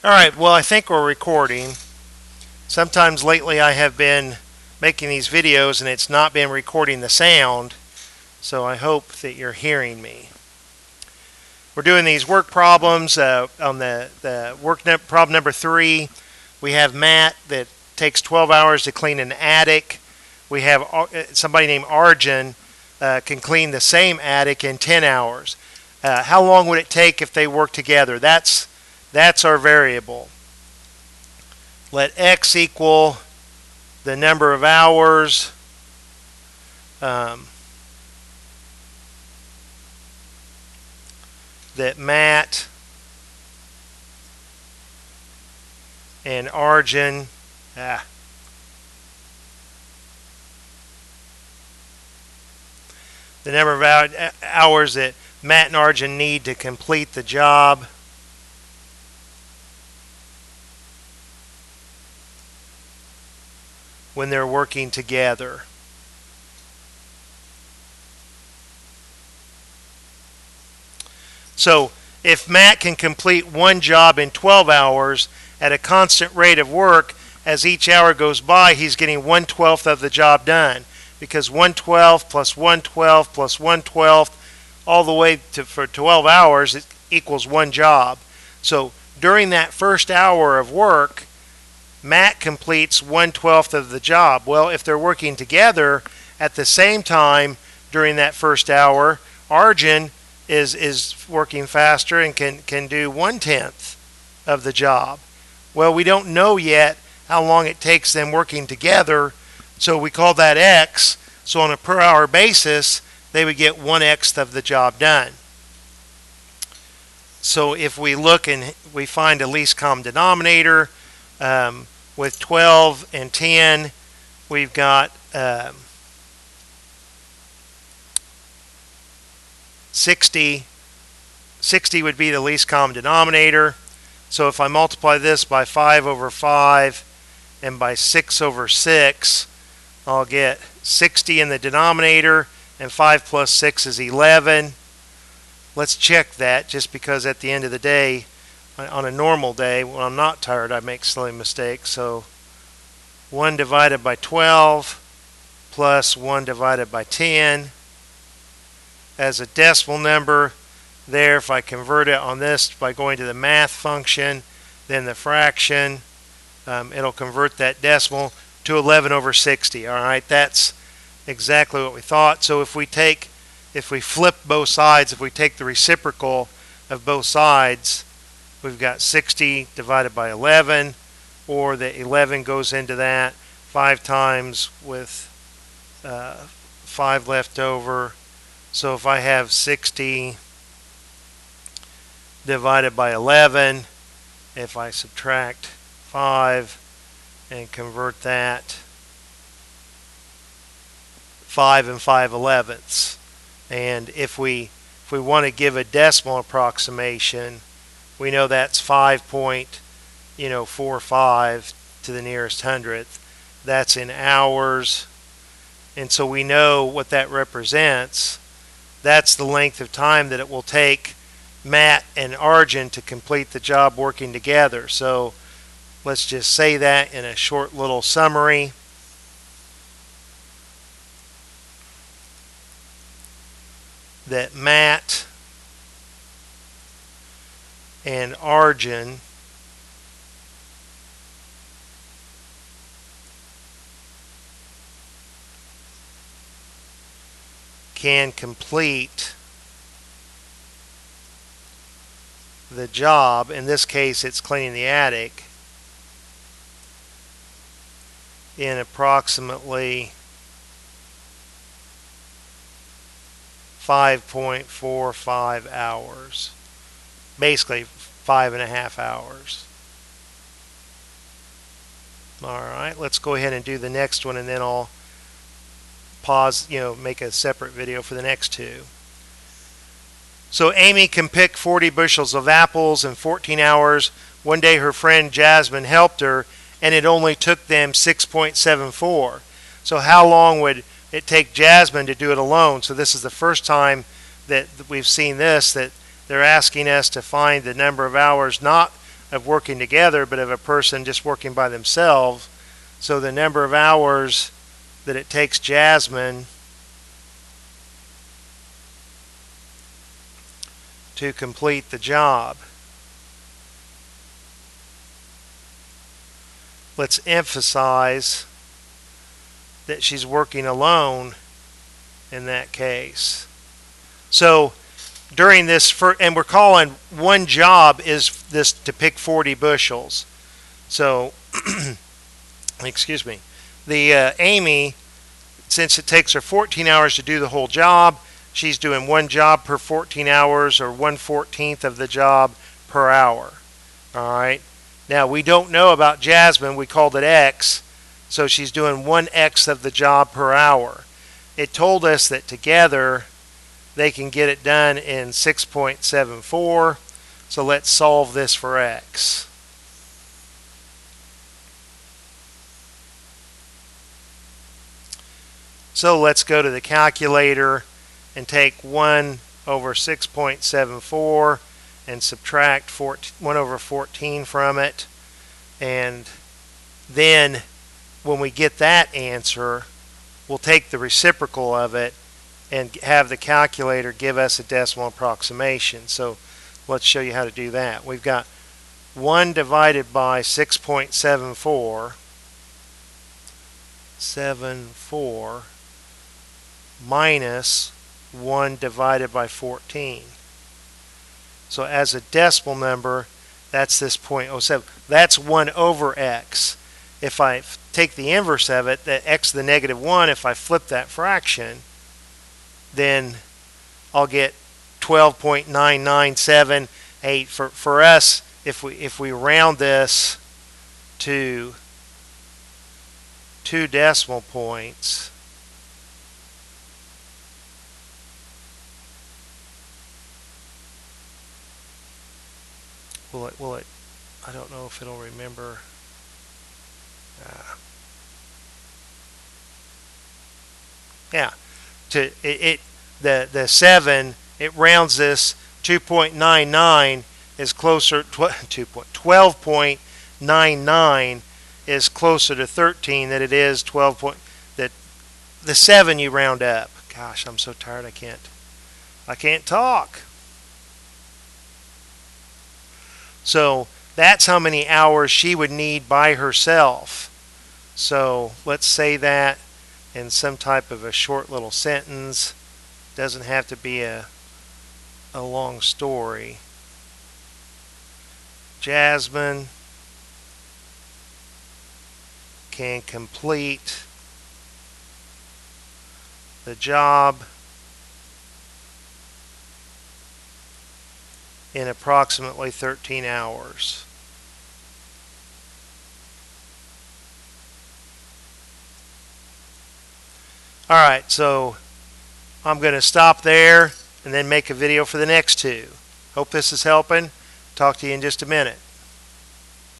Alright, well I think we're recording. Sometimes lately I have been making these videos and it's not been recording the sound, so I hope that you're hearing me. We're doing these work problems on the problem number 3. We have Matt that takes 12 hours to clean an attic. We have somebody named Arjun can clean the same attic in 10 hours. How long would it take if they work together? That's our variable. Let x equal the number of hours that Matt and Arjun the number of hours that Matt and Arjun need to complete the job. When they're working together. So if Matt can complete one job in 12 hours at a constant rate of work, as each hour goes by, he's getting 1/12 of the job done, because 1/12 plus 1/12 plus 1/12 all the way for 12 hours it equals one job. So during that first hour of work, Matt completes 1/12 of the job. Well, if they're working together at the same time during that first hour, Arjun is working faster and can do 1/10 of the job. Well, we don't know yet how long it takes them working together, so we call that x. So on a per hour basis, they would get 1/x of the job done. So if we look and we find a least common denominator, with 12 and 10, we've got 60. 60 would be the least common denominator. So if I multiply this by 5 over 5 and by 6 over 6, I'll get 60 in the denominator, and 5 plus 6 is 11. Let's check that, just because at the end of the day, on a normal day, when I'm not tired, I make silly mistakes. So 1 divided by 12 plus 1 divided by 10 as a decimal number. There, if I convert it on this by going to the math function, then the fraction, it'll convert that decimal to 11 over 60. All right, that's exactly what we thought. So if we flip both sides, if we take the reciprocal of both sides, we've got 60 divided by 11, or the 11 goes into that 5 times with 5 left over. So if I have 60 divided by 11, if I subtract 5 and convert that, 5 and 5/11ths. And if we want to give a decimal approximation, we know that's 5.45 to the nearest hundredth. That's in hours. And so we know what that represents. That's the length of time that it will take Matt and Arjun to complete the job working together. So let's just say that in a short little summary. That Matt and Arjun can complete the job. In this case, it's cleaning the attic in approximately 5.45 hours. Basically 5.5 hours. Alright, let's go ahead and do the next one, and then I'll pause, make a separate video for the next two. So Amy can pick 40 bushels of apples in 14 hours. One day her friend Jasmine helped her, and it only took them 6.74. So how long would it take Jasmine to do it alone? So this is the first time that we've seen this, that they're asking us to find the number of hours not of working together, but of a person just working by themselves. So the number of hours that it takes Jasmine to complete the job. Let's emphasize that she's working alone in that case. So during this, and we're calling one job is this to pick 40 bushels. So, excuse me, the Amy, since it takes her 14 hours to do the whole job, she's doing one job per 14 hours, or 1/14 of the job per hour. All right. Now, we don't know about Jasmine. We called it X. So she's doing 1x of the job per hour. It told us that together they can get it done in 6.74. So let's solve this for X. So let's go to the calculator and take 1 over 6.74 and subtract 1 over 14 from it. And then when we get that answer, we'll take the reciprocal of it and have the calculator give us a decimal approximation. So let's show you how to do that. We've got 1 divided by 6.74, 74 minus 1 divided by 14. So as a decimal number, that's this 0.07. That's 1 over x. If I take the inverse of it, that x to the negative 1, if I flip that fraction, then I'll get 12.9978. For us, if we round this to 2 decimal points, will it I don't know if it'll remember. Yeah, the 7, it rounds this. 2.99 is closer. 12.99 is closer to 13 than it is 12. That the 7 you round up. Gosh, I'm so tired. I can't talk. So that's how many hours she would need by herself. So let's say that in some type of a short little sentence. Doesn't have to be a long story. Jasmine can complete the job in approximately 13 hours. Alright, so I'm going to stop there and then make a video for the next two. Hope this is helping. Talk to you in just a minute.